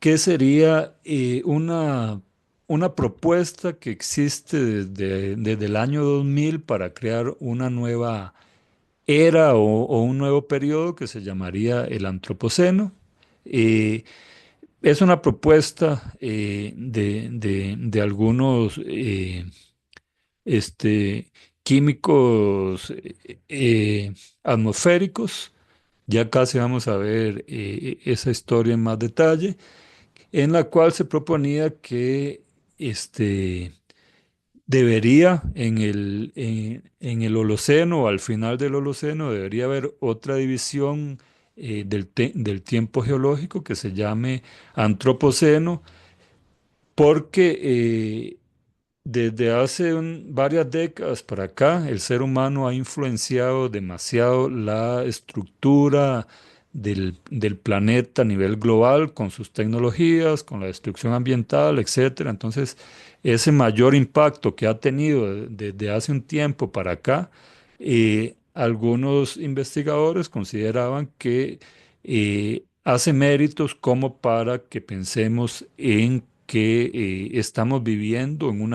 que sería una propuesta que existe desde el año 2000 para crear una nueva era o un nuevo periodo que se llamaría el Antropoceno. Eh, es una propuesta de algunos este, químicos atmosféricos. Ya casi vamos a ver esa historia en más detalle, en la cual se proponía que debería en el Holoceno o al final del Holoceno debería haber otra división del tiempo geológico que se llame Antropoceno, porque desde hace varias décadas para acá, el ser humano ha influenciado demasiado la estructura del planeta a nivel global con sus tecnologías, con la destrucción ambiental, etcétera. Entonces, ese mayor impacto que ha tenido desde hace un tiempo para acá, algunos investigadores consideraban que hace méritos como para que pensemos en que estamos viviendo en un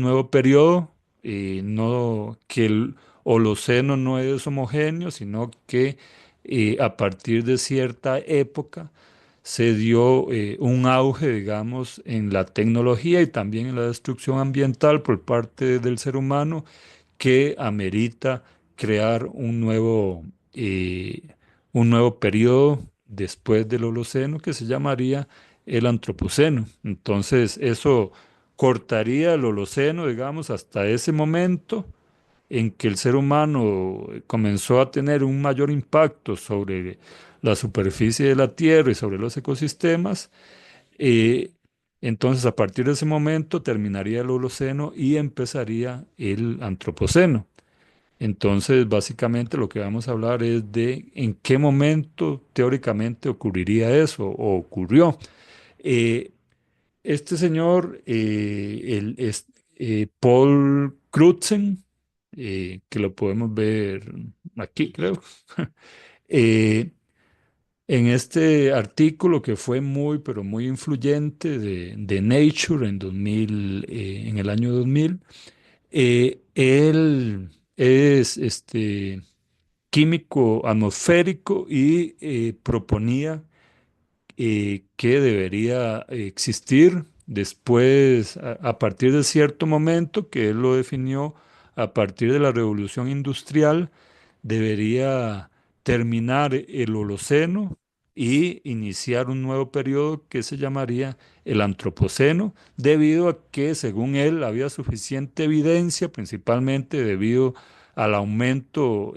nuevo periodo, no que el Holoceno no es homogéneo, sino que a partir de cierta época se dio un auge, digamos, en la tecnología y también en la destrucción ambiental por parte del ser humano que amerita crear un nuevo periodo después del Holoceno que se llamaría el Antropoceno. Entonces, eso cortaría el Holoceno, digamos, hasta ese momento en que el ser humano comenzó a tener un mayor impacto sobre la superficie de la Tierra y sobre los ecosistemas. eh, entonces, a partir de ese momento terminaría el Holoceno y empezaría el Antropoceno. Entonces, básicamente lo que vamos a hablar es de en qué momento teóricamente ocurriría eso o ocurrió. Eh, este señor, Paul Crutzen, que lo podemos ver aquí, creo, eh, en este artículo que fue muy, pero muy influyente de Nature en 2000, en el año 2000, él es químico atmosférico y proponía que debería existir después, a partir de cierto momento, que él lo definió a partir de la revolución industrial, debería terminar el Holoceno y iniciar un nuevo periodo que se llamaría el Antropoceno, debido a que, según él, había suficiente evidencia, principalmente debido al aumento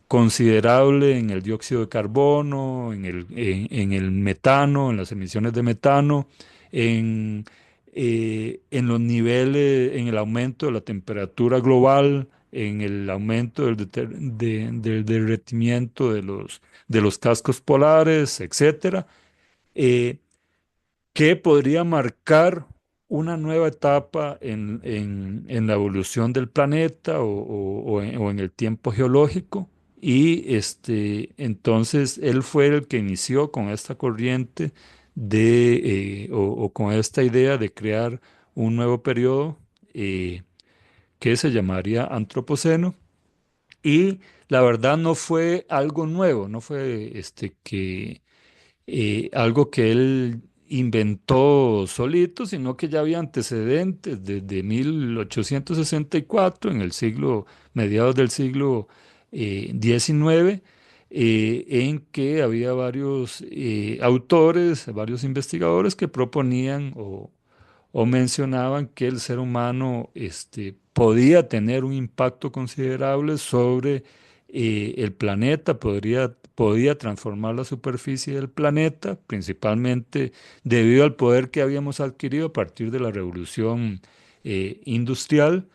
considerable en el dióxido de carbono, en el metano, en las emisiones de metano, en, en los niveles, en el aumento de la temperatura global, en el aumento del derretimiento de los cascos polares, etcétera, eh, que podría marcar una nueva etapa en la evolución del planeta o en el tiempo geológico. Y entonces él fue el que inició con esta corriente o con esta idea de crear un nuevo periodo que se llamaría Antropoceno. Y la verdad no fue algo nuevo, no fue algo que él inventó solito, sino que ya había antecedentes desde 1864, en el siglo, mediados del siglo XIX, en que había varios autores, varios investigadores que proponían o mencionaban que el ser humano podía tener un impacto considerable sobre el planeta, podía transformar la superficie del planeta, principalmente debido al poder que habíamos adquirido a partir de la revolución industrial.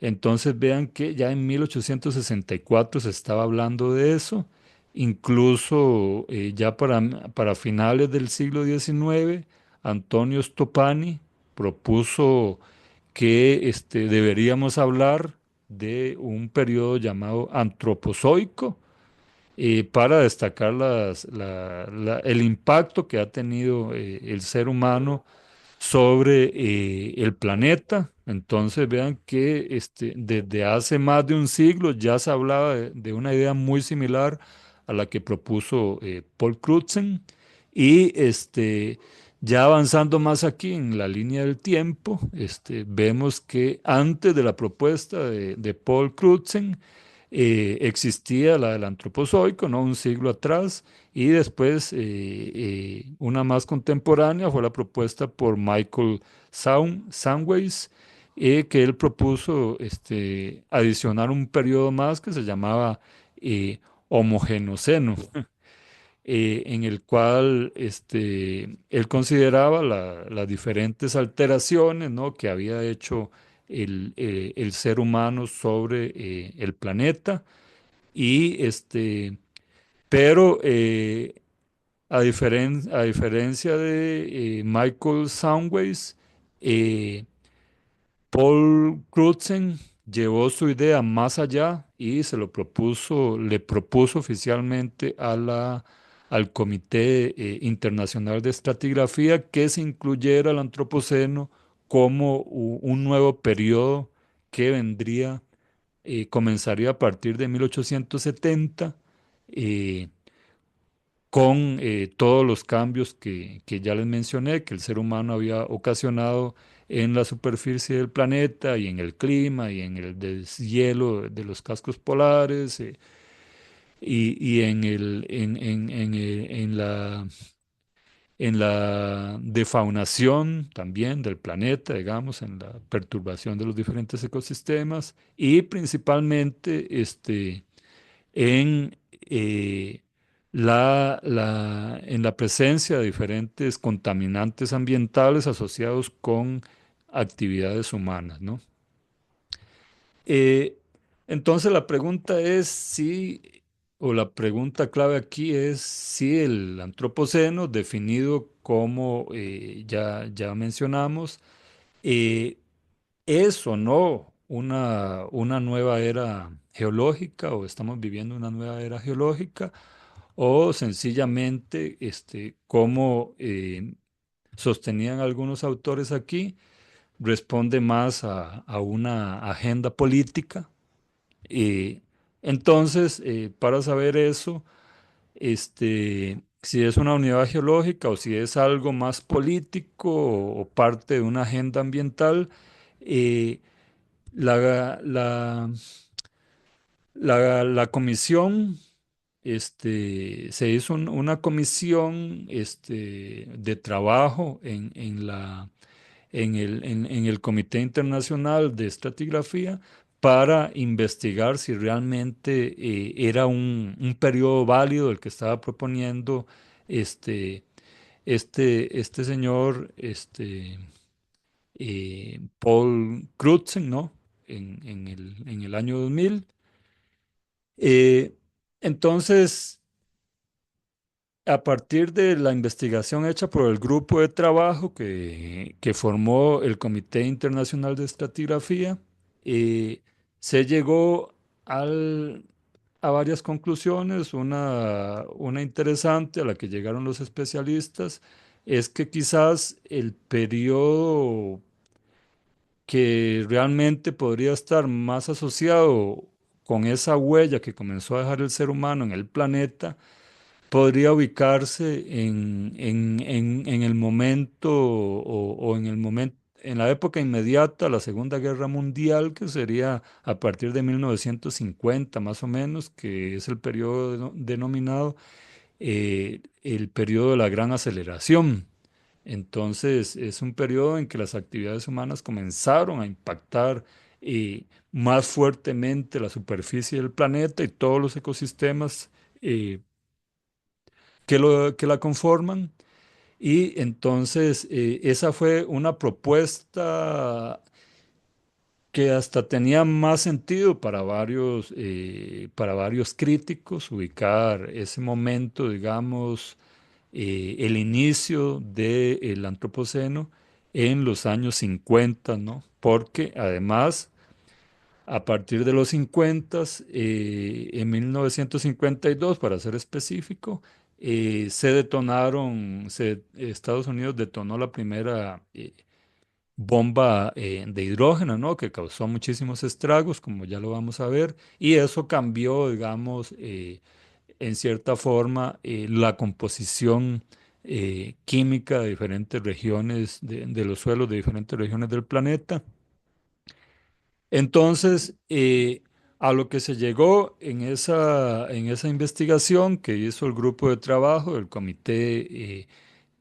Entonces vean que ya en 1864 se estaba hablando de eso, incluso ya para finales del siglo XIX, Antonio Stopani propuso que deberíamos hablar de un periodo llamado antropozoico, para destacar el impacto que ha tenido el ser humano sobre el planeta. Entonces vean que desde hace más de un siglo ya se hablaba de una idea muy similar a la que propuso Paul Crutzen y ya avanzando más aquí en la línea del tiempo, vemos que antes de la propuesta de Paul Crutzen existía la del antropozoico, ¿no? Un siglo atrás, y después una más contemporánea fue la propuesta por Michael Sandweiss, que él propuso adicionar un periodo más que se llamaba eh, Homogenoceno, en el cual él consideraba las diferentes alteraciones, ¿no? que había hecho el ser humano sobre el planeta y pero a diferencia de Michael Soundways, eh, Paul Crutzen llevó su idea más allá y le propuso oficialmente al Comité Internacional de Estratigrafía que se incluyera el Antropoceno como un nuevo periodo que comenzaría a partir de 1870 eh, con todos los cambios que ya les mencioné, que el ser humano había ocasionado en la superficie del planeta y en el clima y en el deshielo de los cascos polares y en la defaunación también del planeta, digamos, en la perturbación de los diferentes ecosistemas y principalmente en, eh, en la presencia de diferentes contaminantes ambientales asociados con actividades humanas, ¿no? Eh, entonces la pregunta es si, o la pregunta clave aquí es si el antropoceno, definido como ya mencionamos, eh, ¿es o no una nueva era geológica o estamos viviendo una nueva era geológica o sencillamente, como sostenían algunos autores aquí, responde más a una agenda política? Eh, entonces, para saber eso, si es una unidad geológica o si es algo más político o parte de una agenda ambiental, eh, La, la, la comisión, se hizo una comisión de trabajo en el Comité Internacional de Estratigrafía para investigar si realmente era un periodo válido el que estaba proponiendo este, este señor, Paul Crutzen, ¿no? En el año 2000. Eh, entonces, a partir de la investigación hecha por el grupo de trabajo que formó el Comité Internacional de Estratigrafía, se llegó al- a varias conclusiones. Una interesante a la que llegaron los especialistas es que quizás el periodo que realmente podría estar más asociado con esa huella que comenzó a dejar el ser humano en el planeta, podría ubicarse en el momento o en el momento, en la época inmediata a la Segunda Guerra Mundial, que sería a partir de 1950 más o menos, que es el periodo denominado el periodo de la gran aceleración. Entonces, es un periodo en que las actividades humanas comenzaron a impactar más fuertemente la superficie del planeta y todos los ecosistemas eh, que la conforman. Y entonces, esa fue una propuesta que hasta tenía más sentido para varios críticos, ubicar ese momento, digamos, el inicio del antropoceno en los años 50, ¿no? Porque además A partir de los 50, en 1952, para ser específico, Estados Unidos detonó la primera bomba de hidrógeno, ¿no? Que causó muchísimos estragos, como ya lo vamos a ver, y eso cambió, digamos, en cierta forma, la composición química de diferentes regiones de los suelos de diferentes regiones del planeta. Entonces, a lo que se llegó en esa investigación que hizo el grupo de trabajo del comité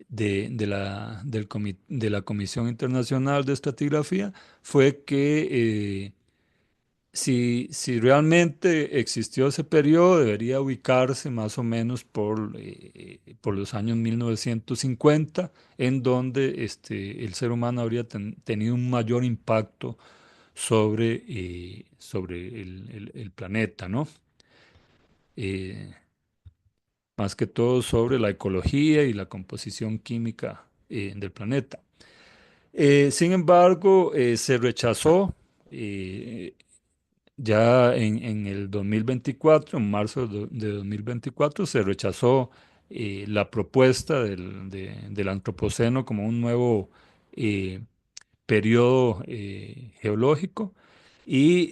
de la Comisión Internacional de Estratigrafía fue que si realmente existió ese periodo, debería ubicarse más o menos por los años 1950, en donde el ser humano habría tenido un mayor impacto sobre el planeta, ¿no? Eh, Más que todo sobre la ecología y la composición química del planeta. Sin embargo, se rechazó eh, ya en el 2024, en marzo de 2024, se rechazó la propuesta del Antropoceno como un nuevo eh, periodo geológico. Y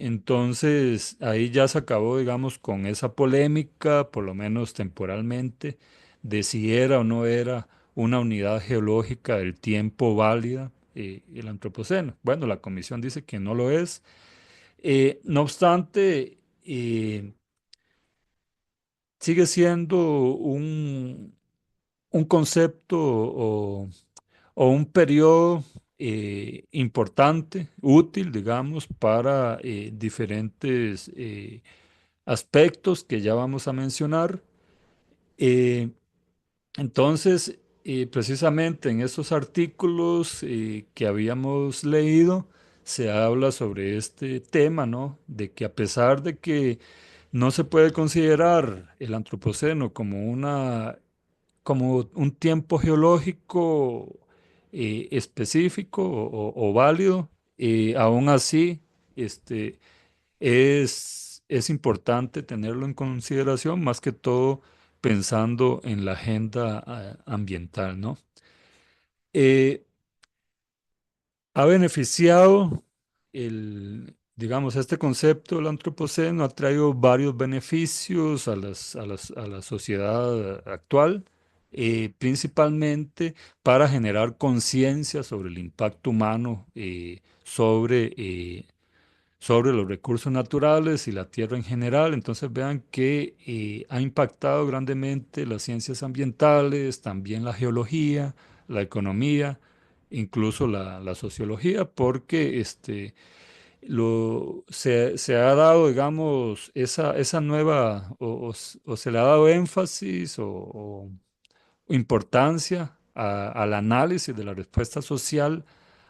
entonces ahí ya se acabó, digamos, con esa polémica, por lo menos temporalmente, de si era o no era una unidad geológica del tiempo válida el Antropoceno. Bueno, la comisión dice que no lo es. No obstante, sigue siendo un concepto o un periodo importante, útil, digamos, para diferentes aspectos que ya vamos a mencionar. Eh, entonces, precisamente en estos artículos que habíamos leído, se habla sobre este tema, ¿no? De que a pesar de que no se puede considerar el antropoceno como un tiempo geológico específico o válido, aún así este, es importante tenerlo en consideración, más que todo pensando en la agenda ambiental, ¿no? Eh, Ha beneficiado digamos, este concepto del antropoceno ha traído varios beneficios a la sociedad actual, principalmente para generar conciencia sobre el impacto humano sobre los recursos naturales y la tierra en general. Entonces vean que ha impactado grandemente las ciencias ambientales, también la geología, la economía, incluso la sociología, porque se ha dado, digamos, esa nueva, o se le ha dado énfasis importancia al análisis de la respuesta social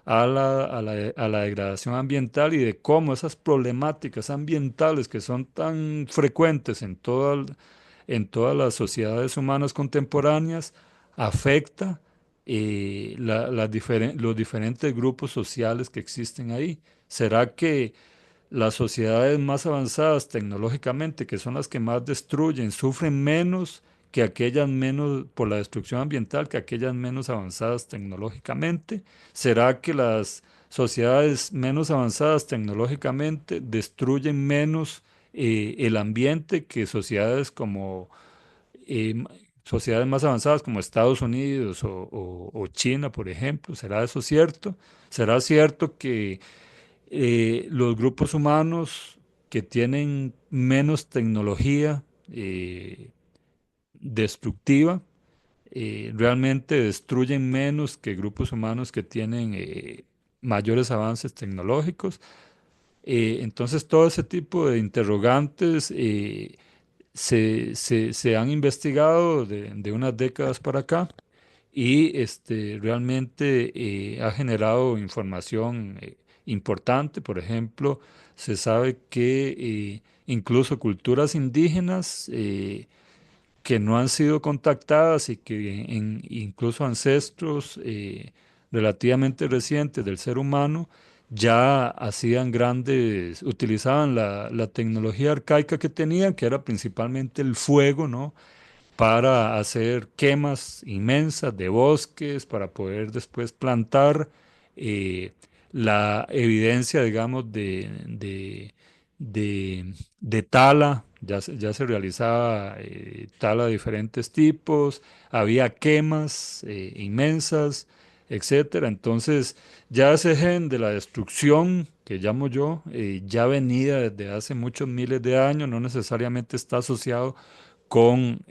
a la degradación ambiental y de cómo esas problemáticas ambientales que son tan frecuentes en todas las sociedades humanas contemporáneas afecta los diferentes grupos sociales que existen ahí. ¿Será que las sociedades más avanzadas tecnológicamente, que son las que más destruyen, sufren menos que aquellas menos por la destrucción ambiental, que aquellas menos avanzadas tecnológicamente? ¿Será que las sociedades menos avanzadas tecnológicamente destruyen menos el ambiente que eh, m- sociedades más avanzadas como Estados Unidos o China, por ejemplo? ¿Será eso cierto? ¿Será cierto que los grupos humanos que tienen menos tecnología destructiva realmente destruyen menos que grupos humanos que tienen mayores avances tecnológicos? Entonces, todo ese tipo de interrogantes se han investigado de unas décadas para acá y realmente ha generado información importante. Por ejemplo, se sabe que incluso culturas indígenas que no han sido contactadas y que incluso ancestros relativamente recientes del ser humano ya hacían grandes, utilizaban la tecnología arcaica que tenían, que era principalmente el fuego, ¿no? Para hacer quemas inmensas de bosques, para poder después plantar eh, la evidencia, digamos, de tala. Ya se realizaba tala de diferentes tipos, había quemas inmensas, etcétera. Entonces, ya ese gen de la destrucción, que llamo yo, ya venía desde hace muchos miles de años, no necesariamente está asociado con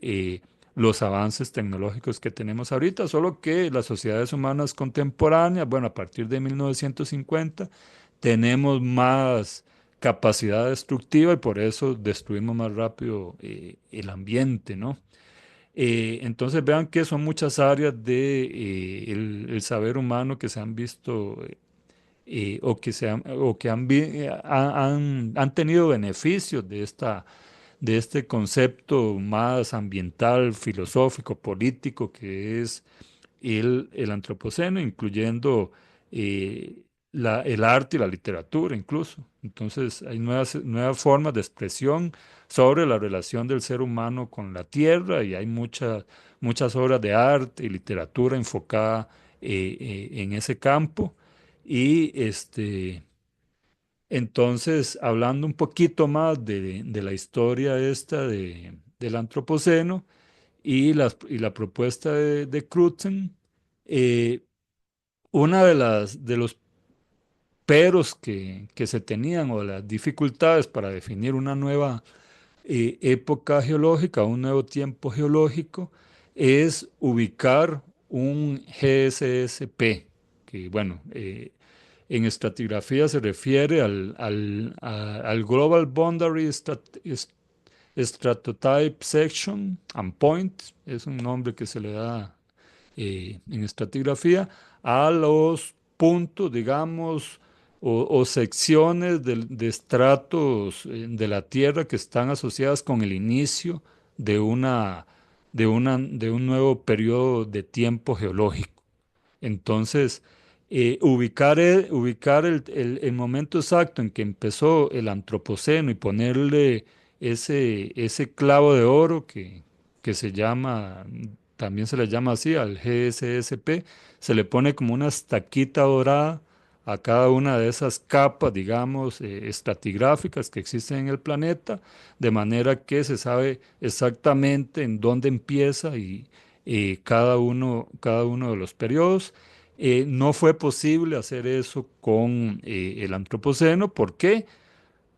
los avances tecnológicos que tenemos ahorita, solo que las sociedades humanas contemporáneas, bueno, a partir de 1950, tenemos más capacidad destructiva y por eso destruimos más rápido el ambiente, ¿no? Entonces vean que son muchas áreas de el saber humano que se han visto o que han tenido beneficios de este concepto más ambiental, filosófico, político, que es el antropoceno, incluyendo eh, el arte y la literatura incluso. Entonces hay nuevas formas de expresión sobre la relación del ser humano con la tierra y hay muchas obras de arte y literatura enfocada en ese campo. Y entonces, hablando un poquito más de la historia esta del antropoceno y la propuesta de Crutzen, eh, una de los peros que se tenían o las dificultades para definir una nueva época geológica, un nuevo tiempo geológico, es ubicar un GSSP, que bueno, en estratigrafía se refiere al Global Boundary Stratotype Section and Point, es un nombre que se le da en estratigrafía, a los puntos, digamos, o secciones de estratos de la Tierra que están asociadas con el inicio de de un nuevo periodo de tiempo geológico. Entonces, ubicar el momento exacto en que empezó el antropoceno y ponerle ese clavo de oro que se llama, también se le llama así al GSSP, se le pone como una estaquita dorada a cada una de esas capas, digamos, estratigráficas que existen en el planeta, de manera que se sabe exactamente en dónde empieza y cada uno de los periodos. No fue posible hacer eso con el antropoceno. ¿Por qué?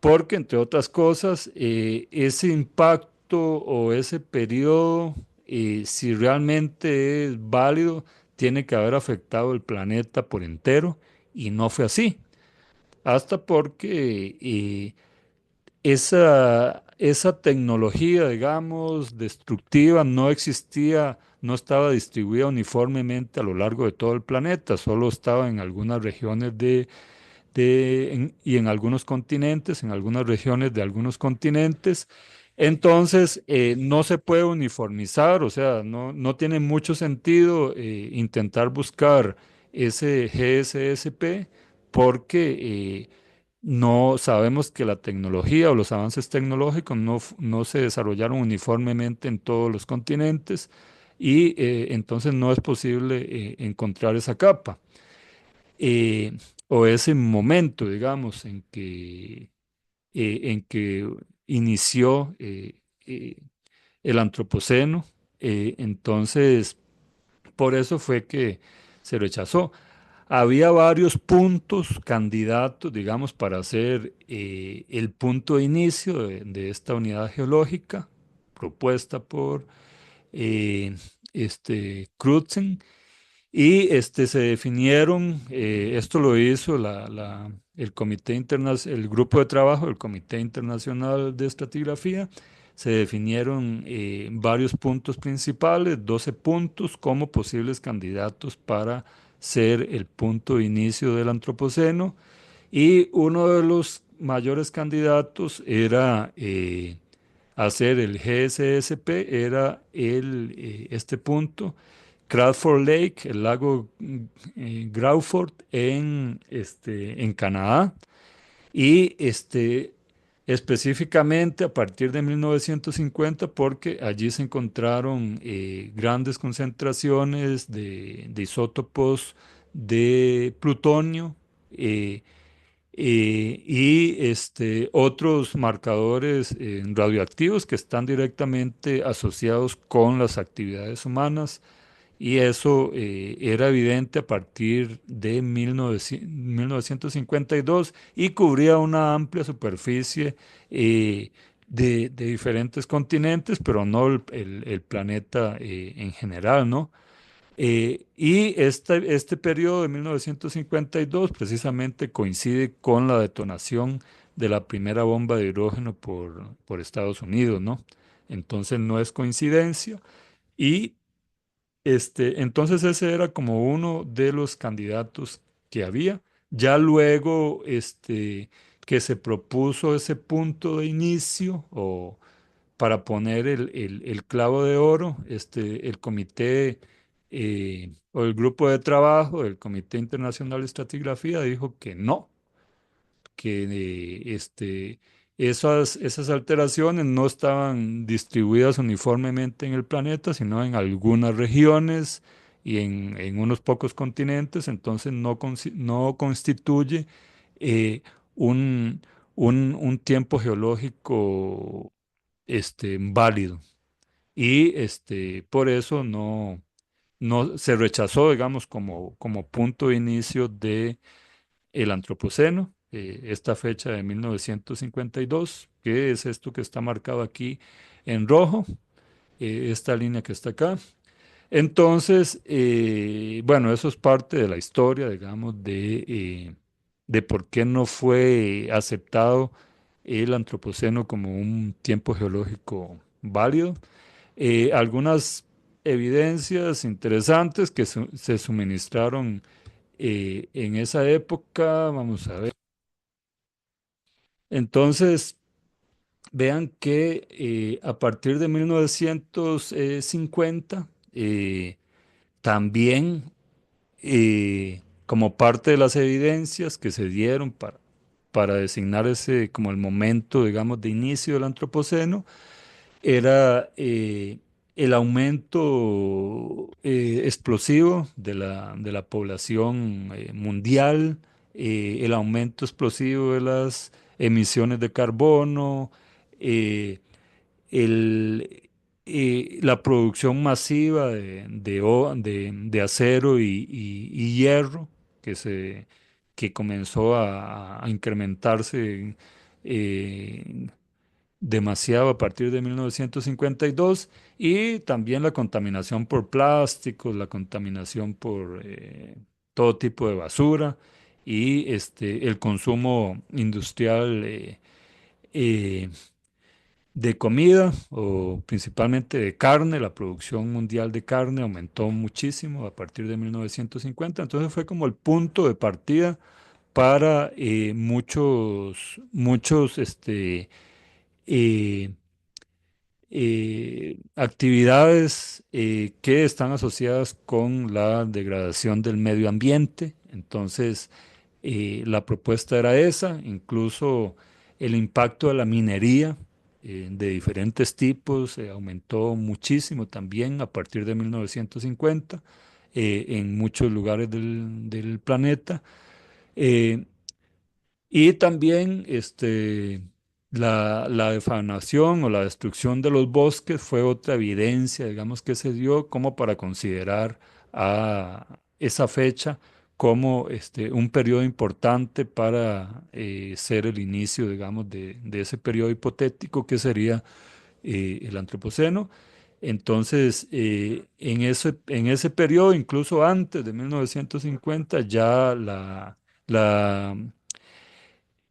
Porque, entre otras cosas, ese impacto o ese periodo, si realmente es válido, tiene que haber afectado el planeta por entero y no fue así. Hasta porque esa tecnología, digamos, destructiva no existía, no estaba distribuida uniformemente a lo largo de todo el planeta, solo estaba en algunas regiones y en algunos continentes, en algunas regiones de algunos continentes. Entonces, no se puede uniformizar, o sea, no tiene mucho sentido intentar buscar ese GSSP porque no sabemos que la tecnología o los avances tecnológicos no se desarrollaron uniformemente en todos los continentes y entonces no es posible encontrar esa capa eh, o ese momento, digamos, en que inició el antropoceno. Entonces, por eso fue que se rechazó. Había varios puntos candidatos, digamos, para hacer el punto de inicio de esta unidad geológica propuesta por Crutzen. Y se definieron, esto lo hizo el el grupo de trabajo del Comité Internacional de Estratigrafía, se definieron varios puntos principales, 12 puntos como posibles candidatos para ser el punto de inicio del antropoceno. Y uno de los mayores candidatos era hacer el GSSP, era este punto Crawford Lake, el lago Crawford en Canadá. Y específicamente a partir de 1950, porque allí se encontraron grandes concentraciones de isótopos de plutonio eh, y otros marcadores radioactivos que están directamente asociados con las actividades humanas. Y eso era evidente a partir de 1952 y cubría una amplia superficie de diferentes continentes, pero no el planeta en general, ¿no? Y este periodo de 1952 precisamente coincide con la detonación de la primera bomba de hidrógeno por Estados Unidos, ¿no? Entonces no es coincidencia. Y entonces ese era como uno de los candidatos que había. Ya luego que se propuso ese punto de inicio o para poner el clavo de oro, el comité o el grupo de trabajo del Comité Internacional de Estratigrafía dijo que no, que esas alteraciones no estaban distribuidas uniformemente en el planeta, sino en algunas regiones y en unos pocos continentes, entonces no constituye eh, un, un tiempo geológico válido. Y por eso no se rechazó, digamos, como punto de inicio de el Antropoceno, esta fecha de 1952, que es esto que está marcado aquí en rojo, esta línea que está acá. Entonces, bueno, eso es parte de la historia, digamos, de por qué no fue aceptado el Antropoceno como un tiempo geológico válido. Algunas evidencias interesantes que se suministraron en esa época, vamos a ver. Entonces, vean que a partir de 1950, también como parte de las evidencias que se dieron para designar ese como el momento, digamos, de inicio del Antropoceno, era el aumento explosivo de la población mundial, el aumento explosivo de las emisiones de carbono, eh, la producción masiva de acero y hierro que comenzó a incrementarse eh, demasiado a partir de 1952 y también la contaminación por plásticos, la contaminación por todo tipo de basura y el consumo industrial eh, de comida o principalmente de carne. La producción mundial de carne aumentó muchísimo a partir de 1950, entonces fue como el punto de partida para muchos eh, actividades que están asociadas con la degradación del medio ambiente. Entonces, la propuesta era esa, incluso el impacto de la minería de diferentes tipos aumentó muchísimo también a partir de 1950 en muchos lugares del planeta. Eh, y también la defanación o la destrucción de los bosques fue otra evidencia, digamos, que se dio como para considerar a esa fecha como un periodo importante para ser el inicio, digamos, de ese periodo hipotético que sería el Antropoceno. Entonces, en ese periodo, incluso antes de 1950, ya la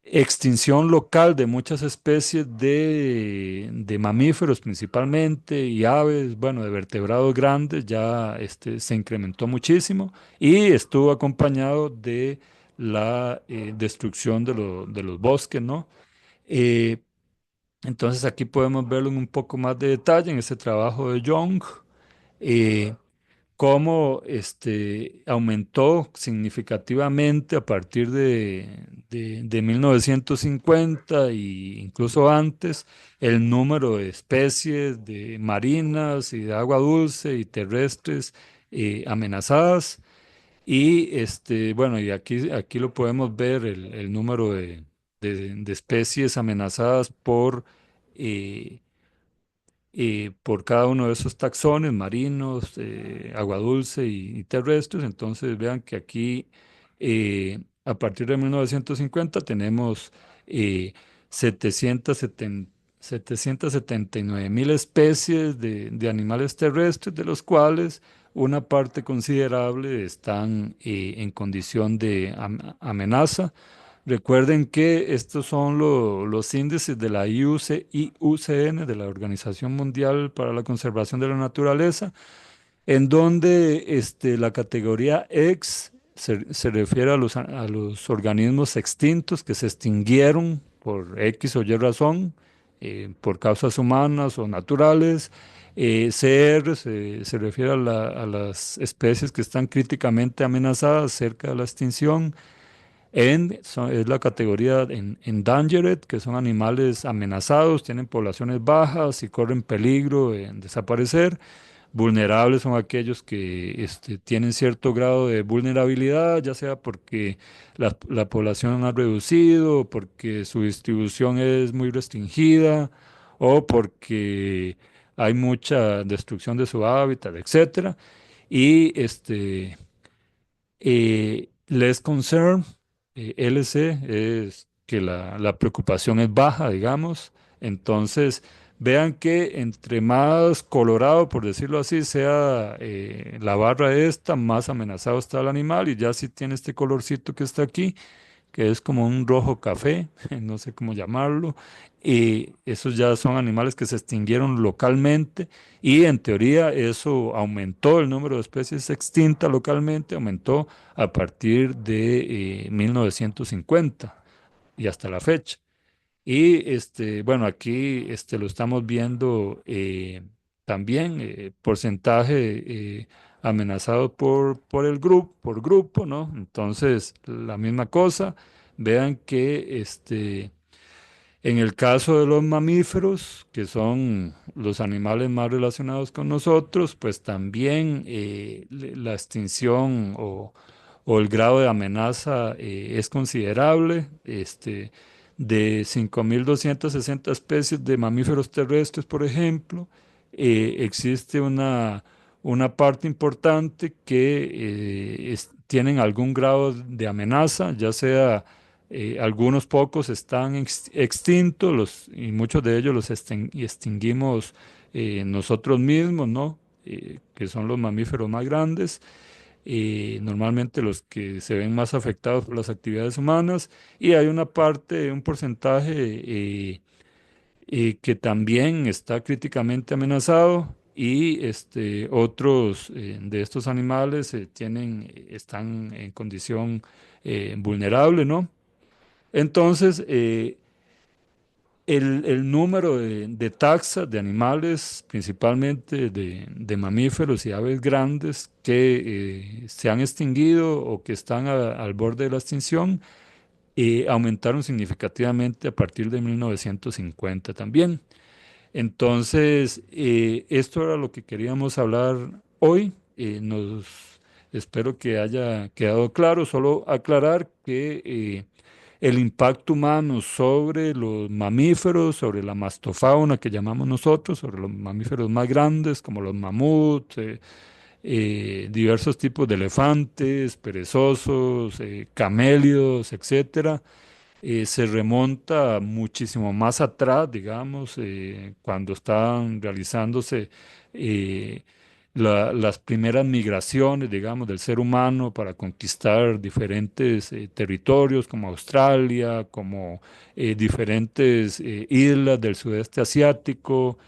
extinción local de muchas especies de mamíferos principalmente y aves, bueno, de vertebrados grandes, ya se incrementó muchísimo y estuvo acompañado de la destrucción de los bosques, ¿no? Eh, entonces aquí podemos verlo en un poco más de detalle en ese trabajo de Young. eh, cómo aumentó significativamente a partir de 1950 e incluso antes el número de especies de marinas y de agua dulce y terrestres amenazadas. Y bueno, y aquí lo podemos ver el número de especies amenazadas eh, por cada uno de esos taxones marinos, agua dulce y terrestres. Entonces vean que aquí a partir de 1950 tenemos eh, 770 779.000 especies de animales terrestres, de los cuales una parte considerable están en condición de amenaza. Recuerden que estos son los índices de la IUCN, de la Organización Mundial para la Conservación de la Naturaleza, en donde la categoría X se refiere a los organismos extintos que se extinguieron por X o Y razón, por causas humanas o naturales. CR se refiere a las especies que están críticamente amenazadas cerca de la extinción. Es la categoría en endangered, que son animales amenazados, tienen poblaciones bajas y corren peligro de desaparecer. Vulnerables son aquellos que tienen cierto grado de vulnerabilidad, ya sea porque la población ha reducido, porque su distribución es muy restringida o porque hay mucha destrucción de su hábitat, etcétera. Y less concern, LC, es que la preocupación es baja, digamos. Entonces, vean que entre más colorado, por decirlo así, sea la barra esta, más amenazado está el animal. Y ya si tiene este colorcito que está aquí, que es como un rojo café, no sé cómo llamarlo, y esos ya son animales que se extinguieron localmente y en teoría eso aumentó el número de especies extintas localmente, aumentó a partir de 1950 y hasta la fecha. Y bueno, aquí lo estamos viendo también, porcentaje amenazado por el grupo, por grupo, ¿no? Entonces, la misma cosa. Vean que en el caso de los mamíferos, que son los animales más relacionados con nosotros, pues también la extinción o el grado de amenaza es considerable. De 5.260 especies de mamíferos terrestres, por ejemplo, existe una parte importante que tienen algún grado de amenaza, ya sea algunos pocos están extintos y muchos de ellos los extinguimos nosotros mismos, ¿no? Que son los mamíferos más grandes, normalmente los que se ven más afectados por las actividades humanas, y hay una parte, un porcentaje que también está críticamente amenazado. Y otros de estos animales están en condición vulnerable, ¿no? Entonces, el número de taxas de animales, principalmente de mamíferos y aves grandes que se han extinguido o que están al borde de la extinción, aumentaron significativamente a partir de 1950 también. Entonces, esto era lo que queríamos hablar hoy. Espero que haya quedado claro. Solo aclarar que el impacto humano sobre los mamíferos, sobre la mastofauna que llamamos nosotros, sobre los mamíferos más grandes como los mamuts, diversos tipos de elefantes, perezosos, camélidos, etcétera, se remonta muchísimo más atrás, digamos, cuando estaban realizándose eh, las primeras migraciones, digamos, del ser humano para conquistar diferentes territorios como Australia, como diferentes islas del sudeste asiático,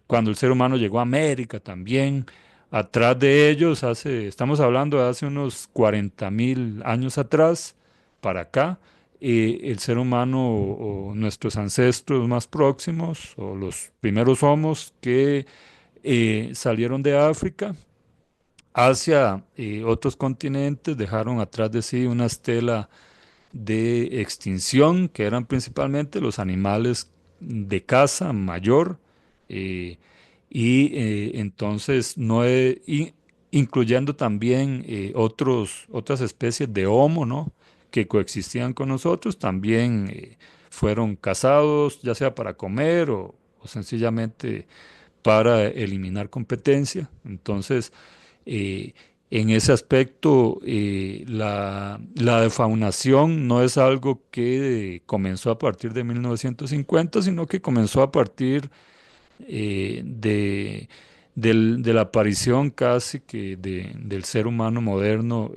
cuando el ser humano llegó a América también. Atrás de ellos, estamos hablando de hace unos 40.000 años atrás, para acá, el ser humano o nuestros ancestros más próximos o los primeros homos que salieron de África hacia otros continentes, dejaron atrás de sí una estela de extinción, que eran principalmente los animales de caza mayor, eh, entonces no incluyendo también otras especies de Homo, ¿no? Que coexistían con nosotros, también fueron cazados, ya sea para comer o sencillamente para eliminar competencia. Entonces, eh, en ese aspecto, la defaunación no es algo que comenzó a partir de 1950, sino que comenzó a partir de la aparición casi que del ser humano moderno